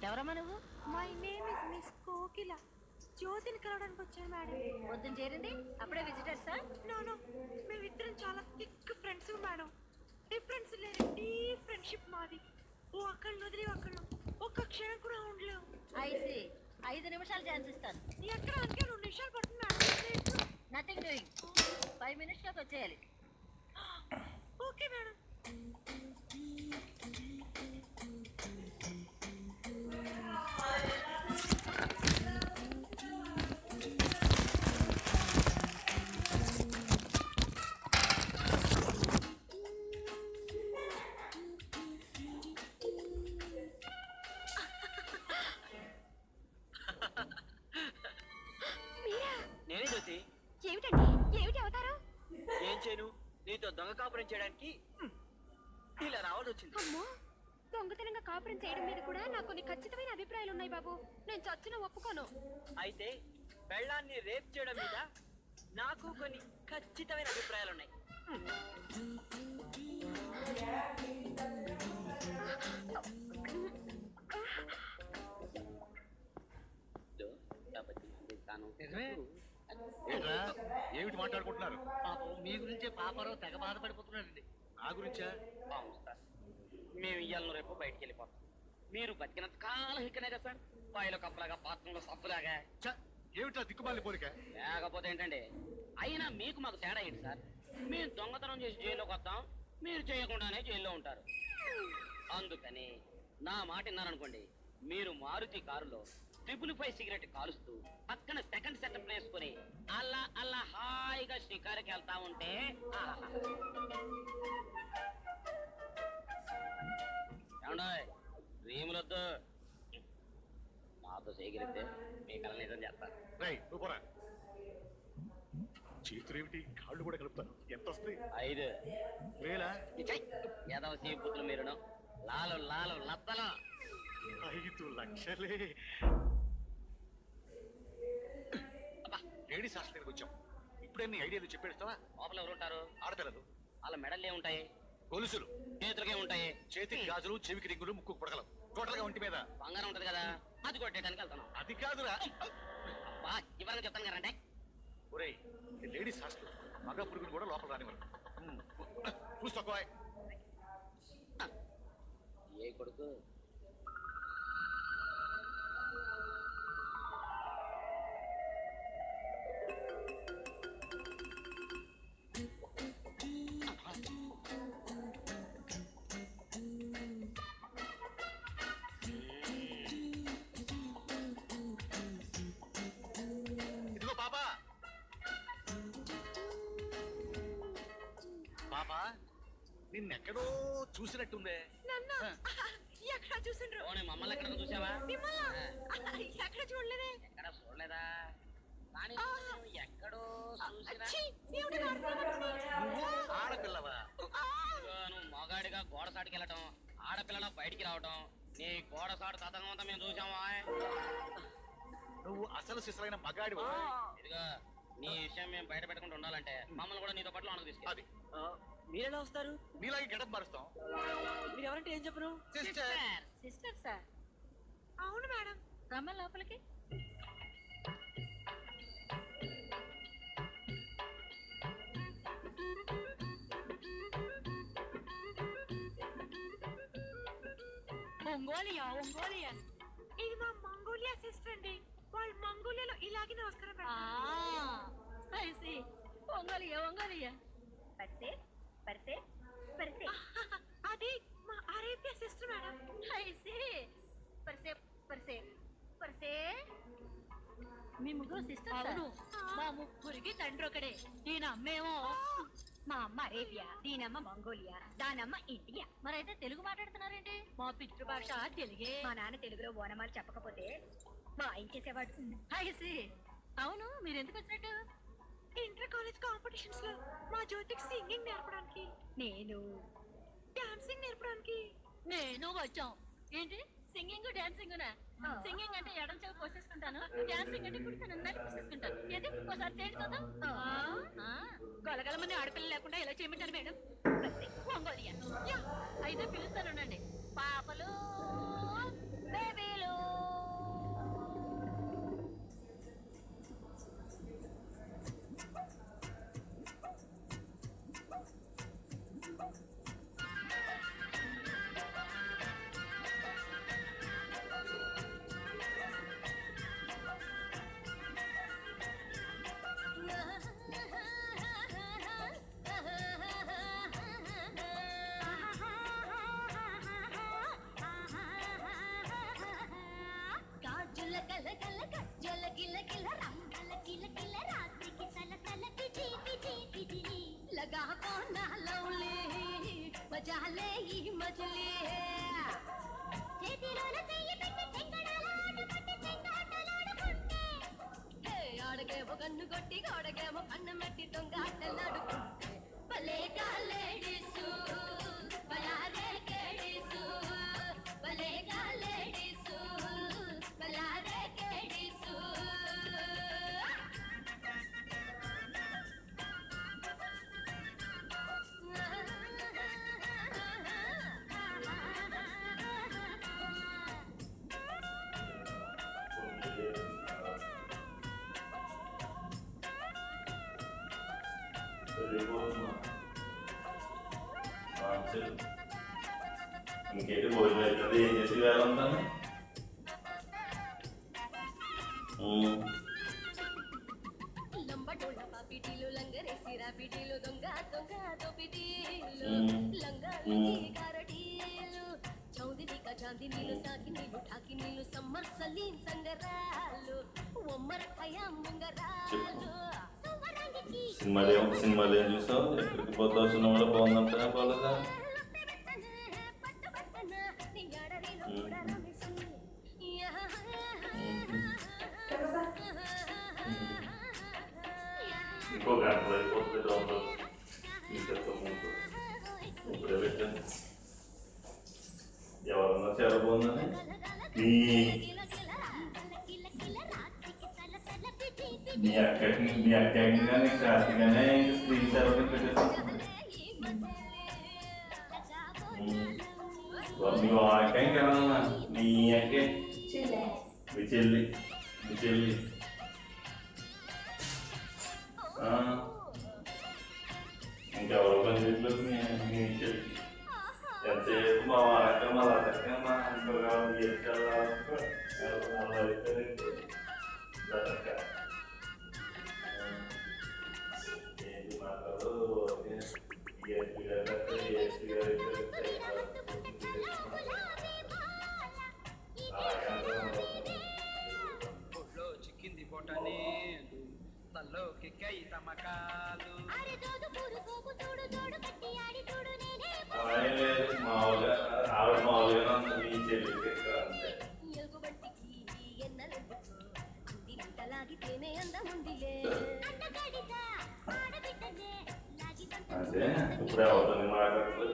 ఎవరమ్మా నువ్వు? My name is miss కోకిల. జ్యోతిని కలవడానికి వచ్చాను మేడం. పొద్దున చేరింది అప్పుడే విజిటర్సా? నో మేమిద్దరం చాలా థిక్ ఫ్రెండ్స్ మేడం. డిఫరెన్స్ లేని డీప్ ఫ్రెండ్షిప్ మాది. ఓ అక్కడిని వదిలి అక్కడు ఒక్క క్షణం కూడా ఉండలేవు. ఐసి 5 నిమిషాలు ఛాన్స్ ఇస్తాను. ఎక్కడ అందుకే 2 నిమిషాలు పడుతుంది మేడం. Nothing doing. 5 minutes లోకి వచ్చేయాలి. Okay madam. నేనే జ్యోతి. ఏమిటండి ఏమిటి అవతారం? ఏం చేయను, నీతో దొంగ కాపురం చేయడానికి ఇలా రావాల్సి వచ్చింది. అమ్మో, దొంగతనంగా కాపురం చేయడం మీద కూడా నాకు కొన్ని ఖచ్చితమైన అభిప్రాయాలు ఉన్నాయి బాబు. నేను చచ్చిన ఒప్పుకోను. అయితే పెళ్ళాన్ని రేప్ చేయడం మీద నాకు కొన్ని ఖచ్చితమైన అభిప్రాయాలు ఉన్నాయి. ఏమిటి మాట్లాడుకుంటున్నారు? పాపం మీ గురించే పాపారావు తెగ బాధపడిపోతున్నాడండి. నా గురించా? మేము ఇయ్యాలను రేపు బయటికి వెళ్ళిపోతాం. మీరు బతికినంత కాలం ఇక్కనే కదా సార్, పాయలో కప్పలాగా పాత్రలో సప్పులాగా. ఏమిటా దిక్కుమాలి పోలిక? లేకపోతే ఏంటండి, అయినా మీకు మాకు తేడా ఏంటి సార్? మేము దొంగతనం చేసి జైల్లోకి వస్తాం, మీరు చేయకుండానే జైల్లో ఉంటారు. అందుకని నా మాట విన్నారనుకోండి, మీరు మారుతి కారులో 555 సిగరెట్ కాలుస్తూ పక్కన సెకండ్ సెటప్ వేసుకుని అల్లా అల్లా హాయిగా షికారుకి వెళ్తా ఉంటే ఏమండోయ్, రీములొద్దు, నాతో చేయగలిగితే మీ కళ నిజం చేస్తాను. చేతులు ఏమిటి, కాళ్ళు కూడా కలుపుతాను. ఎంత వస్తాయి? 5 వేలా? ఏదో సీ బుద్ధులు మీరును లాలు లాలు లత్తలు. 5 లక్షలే. లేడీస్ హాస్టల్కి వచ్చాం. ఇప్పుడే నీ ఐడియాలు చెప్పేస్తావా? లోపల ఎవరు ఉంటారు? ఆడపిల్లలు. వాళ్ళ మెడలు ఏముంటాయి? గొలుసులు. చేతులకే ఉంటాయి? చేతికి గాజులు, చెవికి రింగులు, ముక్కు పొడగలం. టోటల్ గా ఒంటి మీద బంగారం ఉంటది కదా, అది కొట్టేయడానికి వెళ్తాను. అది కాదురా. ఇవన్నీ చెప్తాను కదంటే. ఒరేయ్, లేడీస్ హాస్టల్, మగ పురుగులు కూడా లోపల రానివ్వరు. చూసుకో ఏ కొడుకు నిన్నెక్కడో చూసినట్టుందే. ఎక్కడ చూసిండ్రు? మమ్మల్ని ఎక్కడ చూసావా? ఎక్కడ చూడలేదే. ఎక్కడ చూడలేదా? కానీ ఎక్కడో చూసినా. ఆడపిల్లవా? నువ్వు మగాడిగా గోడ సాటుకి వెళ్ళటం, ఆడపిల్లల బయటికి రావటం, నీ గోడ సాటు తతంగం అంతా మేము చూసామా? నువ్వు అసలు సిసలైన మగాడివా? ఇదిగా నీ విషయం మేము బయట పెట్టకుండా ఉండాలంటే మమ్మల్ని కూడా నీతో పాటు లోనకు తీసుకెళ్ళి. మీరెలా వస్తారు? నీలాగే గడప మారుస్తాం. మీరు ఎవరంటే ఏం చెప్పరు? Sister sir. అవును మేడం. రమ్మ లోపలికి. ఒంగోలియా. ఇది మా మంగోలియా సిస్టర్ అండి. వాళ్ళు మంగోలియాలో ఇలాగే నమస్కారం పెడతారు. ఒంగోలియా. పరిసే. అది మా అరేబియా సిస్టర్ మేడం. పరిసే. మీ ముగ్గురు సిస్టర్? మా ముగ్గురికి తండ్రి ఒకడే. దీని అమ్మేమో మా అమ్మ అరేబియా, దీనమ్మ మంగోలియా, దానమ్మ ఇండియా. మరైతే తెలుగు మాట్లాడుతున్నారేంటి? మా పితృభాష తెలుగే. మా నాన్న తెలుగులో ఓనమాలు చెప్పకపోతే వాయించేసేవాడు. అవును, మీరు ఎందుకు వచ్చినట్టు? ఇంటర్ కాలేజ్ కాంపిటీషన్స్ లో మా జ్యోతికి సింగింగ్ నేర్పడానికి, నేను డాన్సింగ్ నేర్పడానికి నేను వచ్చాం. ఏంటి సింగింగ్ డాన్సింగ్? సింగింగ్ అంటే ఎడం చెవి కోసేసుకుంటాను, డాన్సింగ్ అంటే కుడికనందాన్ని కోసేసుకుంటాను. ఏది ఒకసారి చేయండి చూద్దాం. గలగలమని ఆడపిల్ల లేకుండా ఎలా చేయమంటారు మేడం? ఒంగోలియా. అయితే పిలుస్తానుండండి. పాపలు, బేబీలు, మజాలే ఈ మజలే చేతిలోన చెయ్యి పెట్టి చెంగడాల ఆట పట్టి చెంగాటలాడుకుంటే ఆడకేమో కన్ను కొట్టి గోడకేమో కన్ను మెట్టి దొంగ ఆటలాడుకుంటే భలేగా లేడీసు బలారే కేడీసు భలేగా లేడీసు బలారే కేడీసు ఇంకేంటి భోజనం అవుతుంది ఏం చేసి వేయాలంటాను లంబడోళ్ళ పాపిటీలు లంగరేసి రాపిటీలు దొంగ దొంగ దోపిటీలు లంగాలు గారడీలు చౌదిరిక చాందినీలు సాకినీలు ఠాకినీలు సమ్మర్ సలీం సంగరాలు ఒమ్మర ఖయాం ముంగరాలు సినిమాలు ఏం చూసావు ఎక్కడికి పోతావు సినిమాలో బాగుందంటే బాగోలేదా ఇంకో గంట అయిపోతుంది ఇప్పుడే పెట్టాను ఎవరన్నా చాలా బాగుందని మీ అక్కకి కానీ కార్తీగానే స్క్రీన్ సేవకి పెట్టేస్తాను నువ్వు అక్క కదన్నా నీ అక్కే మీ చెల్లి ఇంకెవరో పని చేయట్లేదు మీ చెల్లి ఎంతసేపు మా వాళ్ళక్క మా అక్క మా ఇంకొక ఏంటి మాట్లాడు చిక్కింది పొటనే తల్లోకి కై తమకాలు మామూలుగా ఆవిడ మామూలుగా మీ చెల్లి అంతే అదే ఇప్పుడు ఎవరితో మాట్లాడుతూ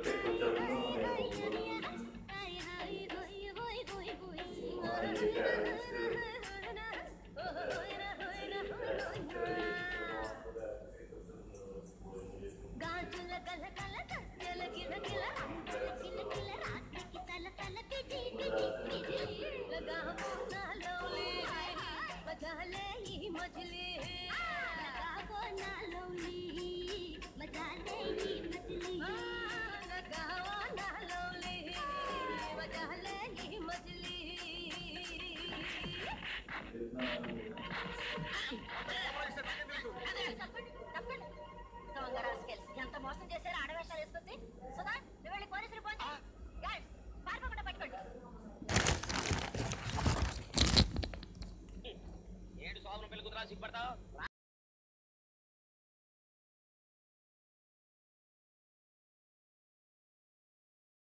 మజలీ